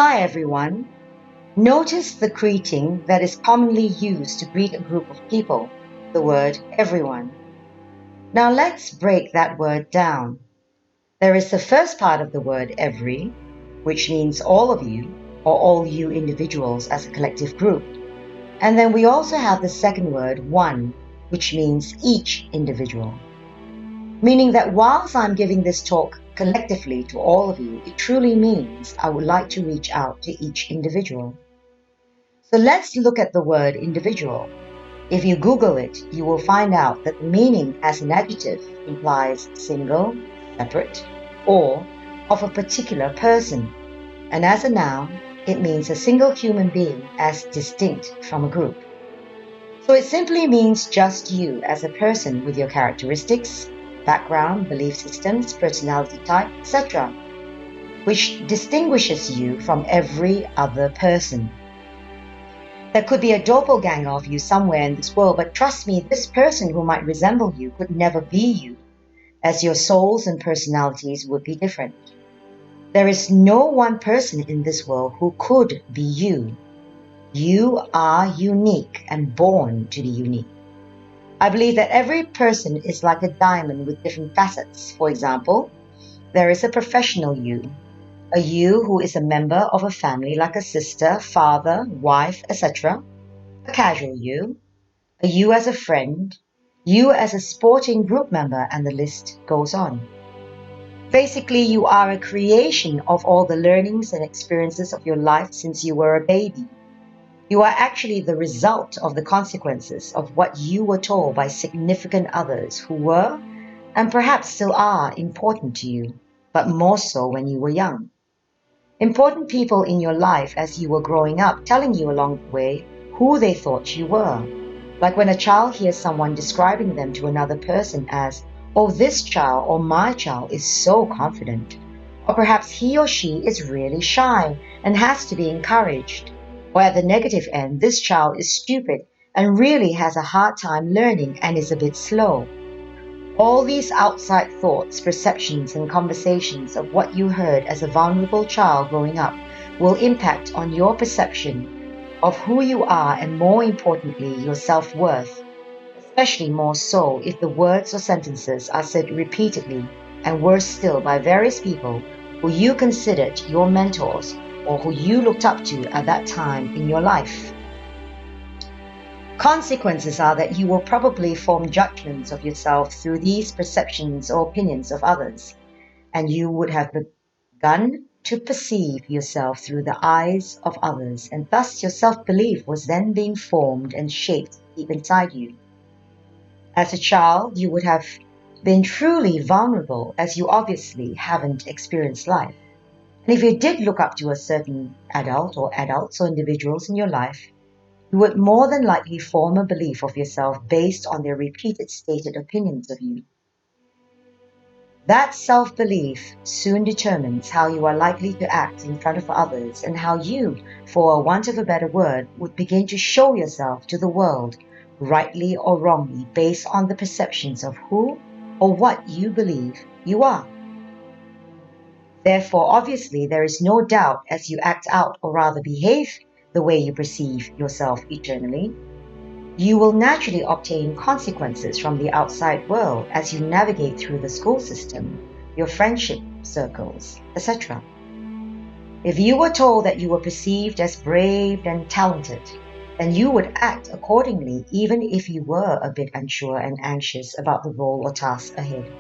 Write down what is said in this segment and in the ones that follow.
Hi everyone. Notice the greeting that is commonly used to greet a group of people, the word everyone. Now let's break that word down. There is the first part of the word every, which means all of you or all you individuals as a collective group. And then we also have the second word one, which means each individual. Meaning that whilst I'm giving this talk collectively to all of you, it truly means I would like to reach out to each individual. So let's look at the word individual. If you Google it, you will find out that the meaning as an adjective implies single, separate, or of a particular person. And as a noun, it means a single human being as distinct from a group. So it simply means just you as a person with your characteristics, background, belief systems, personality type, etc., which distinguishes you from every other person. There could be a doppelganger of you somewhere in this world, but trust me, this person who might resemble you could never be you, as your souls and personalities would be different. There is no one person in this world who could be you. You are unique and born to be unique. I believe that every person is like a diamond with different facets. For example, there is a professional you, a you who is a member of a family like a sister, father, wife, etc. A casual you, a you as a friend, you as a sporting group member, and the list goes on. Basically, you are a creation of all the learnings and experiences of your life since you were a baby. You are actually the result of the consequences of what you were told by significant others who were, and perhaps still are, important to you, but more so when you were young. Important people in your life as you were growing up, telling you along the way who they thought you were. Like when a child hears someone describing them to another person as, "Oh, this child or my child is so confident." Or perhaps he or she is really shy and has to be encouraged. Or at the negative end, this child is stupid and really has a hard time learning and is a bit slow. All these outside thoughts, perceptions, and conversations of what you heard as a vulnerable child growing up will impact on your perception of who you are and, more importantly, your self-worth, especially more so if the words or sentences are said repeatedly and worse still by various people who you considered your mentors or who you looked up to at that time in your life. Consequences are that you will probably form judgments of yourself through these perceptions or opinions of others, and you would have begun to perceive yourself through the eyes of others, and thus your self-belief was then being formed and shaped deep inside you. As a child, you would have been truly vulnerable, as you obviously haven't experienced life. And if you did look up to a certain adult or adults or individuals in your life, you would more than likely form a belief of yourself based on their repeated stated opinions of you. That self-belief soon determines how you are likely to act in front of others and how you, for want of a better word, would begin to show yourself to the world, rightly or wrongly, based on the perceptions of who or what you believe you are. Therefore, obviously, there is no doubt as you act out or rather behave the way you perceive yourself eternally, you will naturally obtain consequences from the outside world as you navigate through the school system, your friendship circles, etc. If you were told that you were perceived as brave and talented, then you would act accordingly even if you were a bit unsure and anxious about the role or task ahead.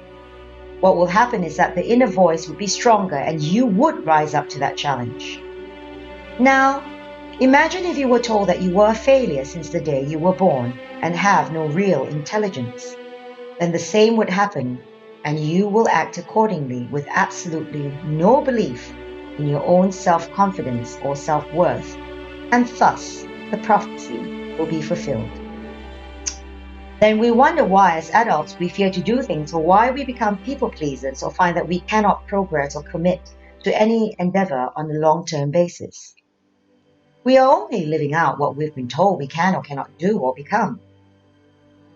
What will happen is that the inner voice would be stronger and you would rise up to that challenge. Now, imagine if you were told that you were a failure since the day you were born and have no real intelligence. Then the same would happen and you will act accordingly with absolutely no belief in your own self-confidence or self-worth, and thus the prophecy will be fulfilled. Then we wonder why as adults we fear to do things, or why we become people pleasers or find that we cannot progress or commit to any endeavor on a long-term basis. We are only living out what we've been told we can or cannot do or become.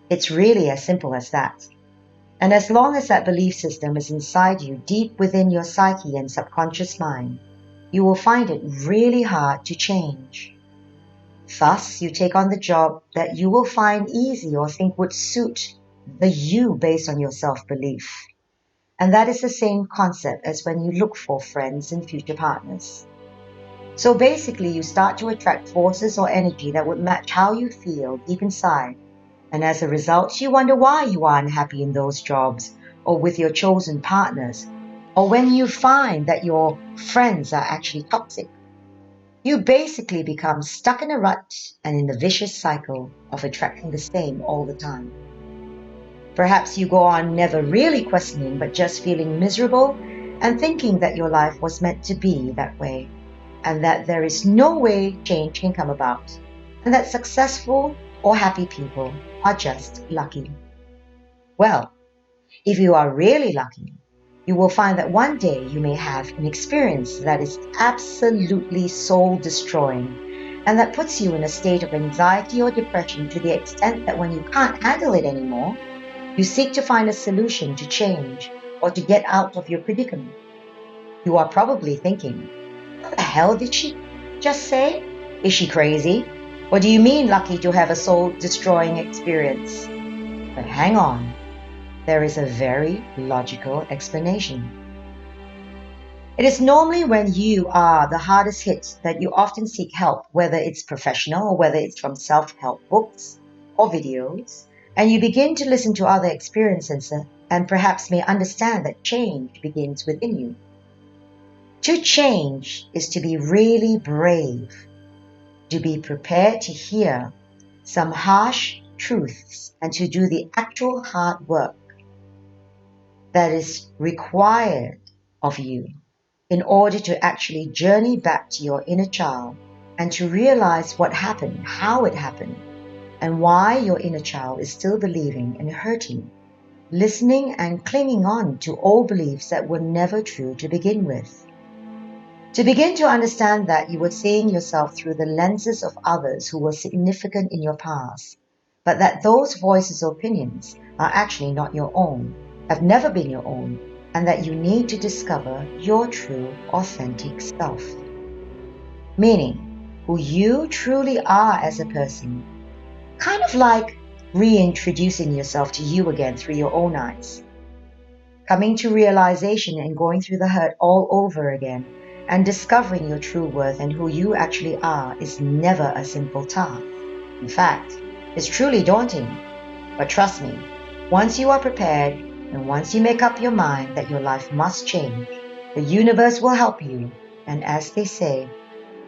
It's really as simple as that. And as long as that belief system is inside you, deep within your psyche and subconscious mind, you will find it really hard to change. Thus, you take on the job that you will find easy or think would suit the you based on your self-belief. And that is the same concept as when you look for friends and future partners. So basically, you start to attract forces or energy that would match how you feel deep inside. And as a result, you wonder why you are unhappy in those jobs or with your chosen partners, or when you find that your friends are actually toxic. You basically become stuck in a rut and in the vicious cycle of attracting the same all the time. Perhaps you go on never really questioning but just feeling miserable and thinking that your life was meant to be that way, and that there is no way change can come about, and that successful or happy people are just lucky. Well, if you are really lucky, you will find that one day you may have an experience that is absolutely soul-destroying and that puts you in a state of anxiety or depression to the extent that when you can't handle it anymore, you seek to find a solution to change or to get out of your predicament. You are probably thinking, what the hell did she just say? Is she crazy? What do you mean lucky to have a soul-destroying experience? But hang on. There is a very logical explanation. It is normally when you are the hardest hit that you often seek help, whether it's professional or whether it's from self-help books or videos, and you begin to listen to other experiences and perhaps may understand that change begins within you. To change is to be really brave, to be prepared to hear some harsh truths and to do the actual hard work that is required of you in order to actually journey back to your inner child and to realize what happened, how it happened, and why your inner child is still believing and hurting, listening and clinging on to old beliefs that were never true to begin with. To begin to understand that you were seeing yourself through the lenses of others who were significant in your past, but that those voices or opinions are actually not your own, have never been your own, and that you need to discover your true, authentic self. Meaning, who you truly are as a person. Kind of like reintroducing yourself to you again through your own eyes. Coming to realization and going through the hurt all over again, and discovering your true worth and who you actually are is never a simple task. In fact, it's truly daunting. But trust me, once you are prepared, and once you make up your mind that your life must change, the universe will help you. And as they say,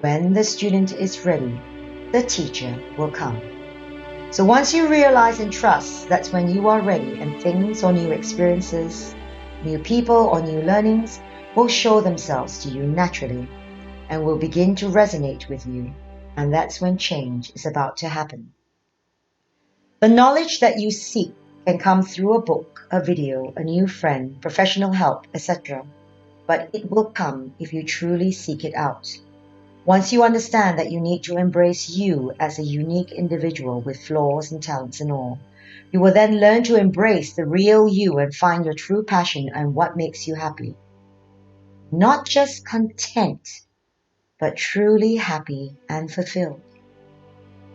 when the student is ready, the teacher will come. So once you realize and trust, that's when you are ready, and things or new experiences, new people or new learnings will show themselves to you naturally and will begin to resonate with you. And that's when change is about to happen. The knowledge that you seek can come through a book, a video, a new friend, professional help, etc. But it will come if you truly seek it out. Once you understand that you need to embrace you as a unique individual with flaws and talents and all, you will then learn to embrace the real you and find your true passion and what makes you happy. Not just content, but truly happy and fulfilled.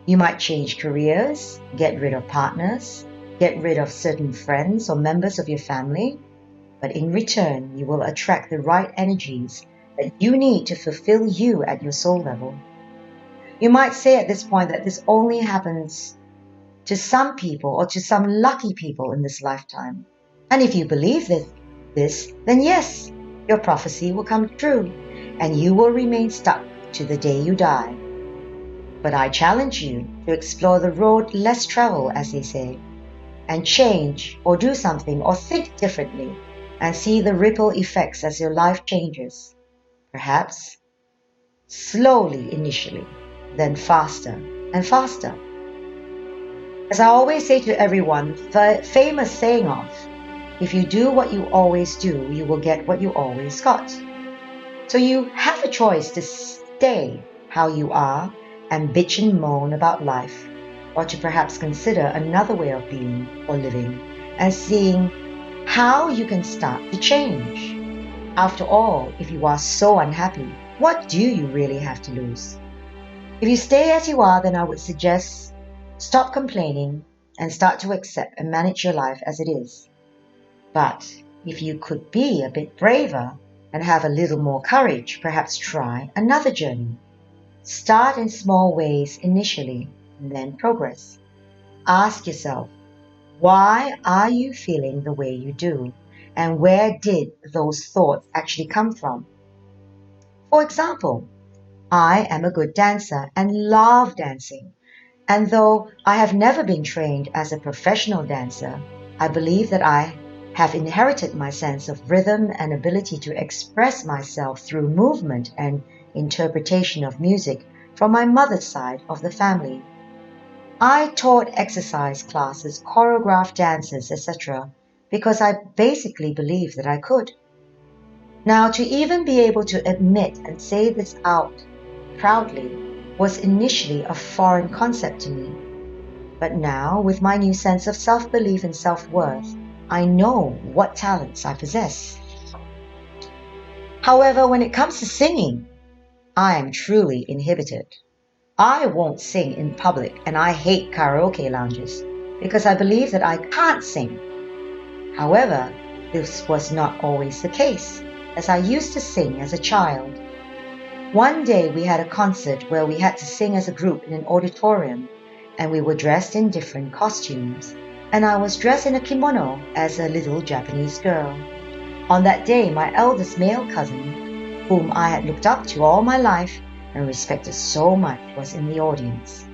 You might change careers, get rid of partners, get rid of certain friends or members of your family, but in return, you will attract the right energies that you need to fulfill you at your soul level. You might say at this point that this only happens to some people or to some lucky people in this lifetime. And if you believe this, then yes, your prophecy will come true and you will remain stuck to the day you die. But I challenge you to explore the road less traveled, as they say, and change or do something or think differently and see the ripple effects as your life changes. Perhaps slowly initially, then faster and faster. As I always say to everyone, the famous saying of, if you do what you always do, you will get what you always got. So you have a choice to stay how you are and bitch and moan about life, or to perhaps consider another way of being or living and seeing how you can start to change. After all, if you are so unhappy, what do you really have to lose? If you stay as you are, then I would suggest stop complaining and start to accept and manage your life as it is. But if you could be a bit braver and have a little more courage, perhaps try another journey. Start in small ways initially and then progress. Ask yourself, why are you feeling the way you do? And where did those thoughts actually come from? For example, I am a good dancer and love dancing. And though I have never been trained as a professional dancer, I believe that I have inherited my sense of rhythm and ability to express myself through movement and interpretation of music from my mother's side of the family. I taught exercise classes, choreographed dances, etc. because I basically believed that I could. Now, to even be able to admit and say this out proudly was initially a foreign concept to me. But now, with my new sense of self-belief and self-worth, I know what talents I possess. However, when it comes to singing, I am truly inhibited. I won't sing in public and I hate karaoke lounges because I believe that I can't sing. However, this was not always the case, as I used to sing as a child. One day we had a concert where we had to sing as a group in an auditorium, and we were dressed in different costumes, and I was dressed in a kimono as a little Japanese girl. On that day, my eldest male cousin, whom I had looked up to all my life and respected so much, was in the audience.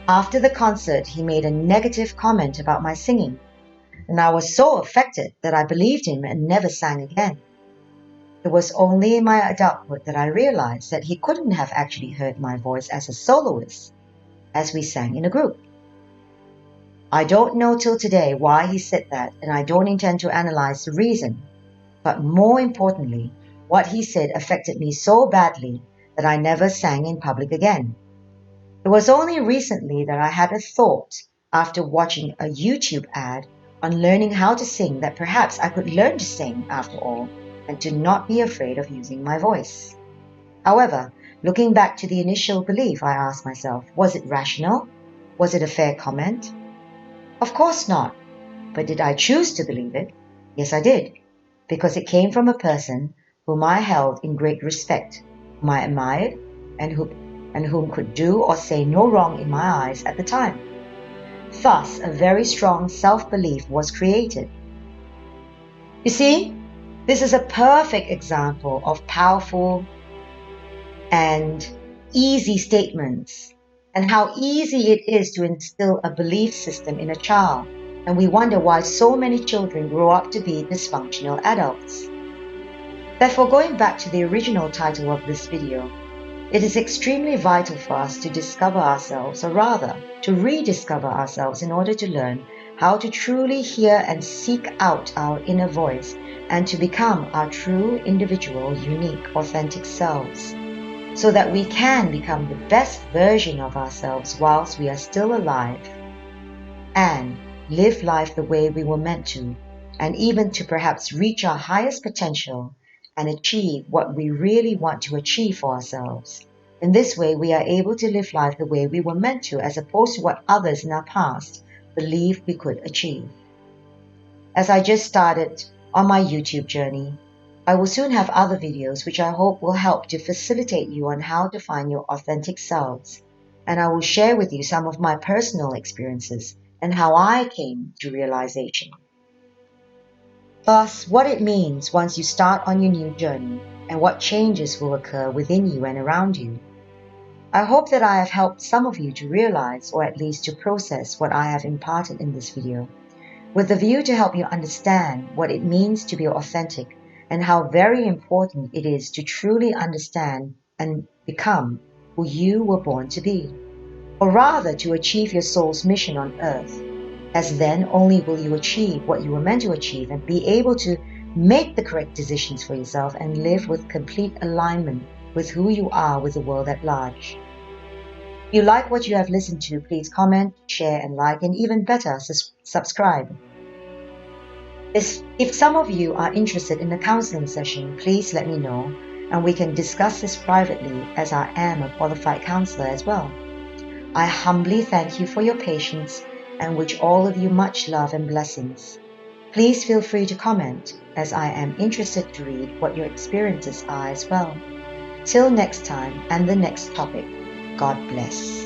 After the concert, he made a negative comment about my singing, and I was so affected that I believed him and never sang again. It was only in my adulthood that I realized that he couldn't have actually heard my voice as a soloist, as we sang in a group. I don't know till today why he said that, and I don't intend to analyze the reason. But more importantly, what he said affected me so badly that I never sang in public again. It was only recently that I had a thought, after watching a YouTube ad on learning how to sing, that perhaps I could learn to sing after all, and to not be afraid of using my voice. However, looking back to the initial belief, I asked myself, was it rational? Was it a fair comment? Of course not. But did I choose to believe it? Yes, I did, because it came from a person whom I held in great respect, whom I admired, and whom could do or say no wrong in my eyes at the time. Thus, a very strong self-belief was created. You see, this is a perfect example of powerful and easy statements, and how easy it is to instill a belief system in a child, and we wonder why so many children grow up to be dysfunctional adults. Therefore, going back to the original title of this video, it is extremely vital for us to discover ourselves, or rather, to rediscover ourselves in order to learn how to truly hear and seek out our inner voice and to become our true, individual, unique, authentic selves, so that we can become the best version of ourselves whilst we are still alive, and live life the way we were meant to, and even to perhaps reach our highest potential and achieve what we really want to achieve for ourselves. In this way, we are able to live life the way we were meant to, as opposed to what others in our past believed we could achieve. As I just started on my YouTube journey, I will soon have other videos which I hope will help to facilitate you on how to find your authentic selves, and I will share with you some of my personal experiences and how I came to realization. Thus, what it means once you start on your new journey, and what changes will occur within you and around you. I hope that I have helped some of you to realize, or at least to process, what I have imparted in this video, with the view to help you understand what it means to be authentic and how very important it is to truly understand and become who you were born to be, or rather to achieve your soul's mission on earth, as then only will you achieve what you were meant to achieve and be able to make the correct decisions for yourself and live with complete alignment with who you are with the world at large. If you like what you have listened to, please comment, share and like, and even better, subscribe. If some of you are interested in a counseling session, please let me know, and we can discuss this privately as I am a qualified counselor as well. I humbly thank you for your patience and wish all of you much love and blessings. Please feel free to comment, as I am interested to read what your experiences are as well. Till next time and the next topic, God bless.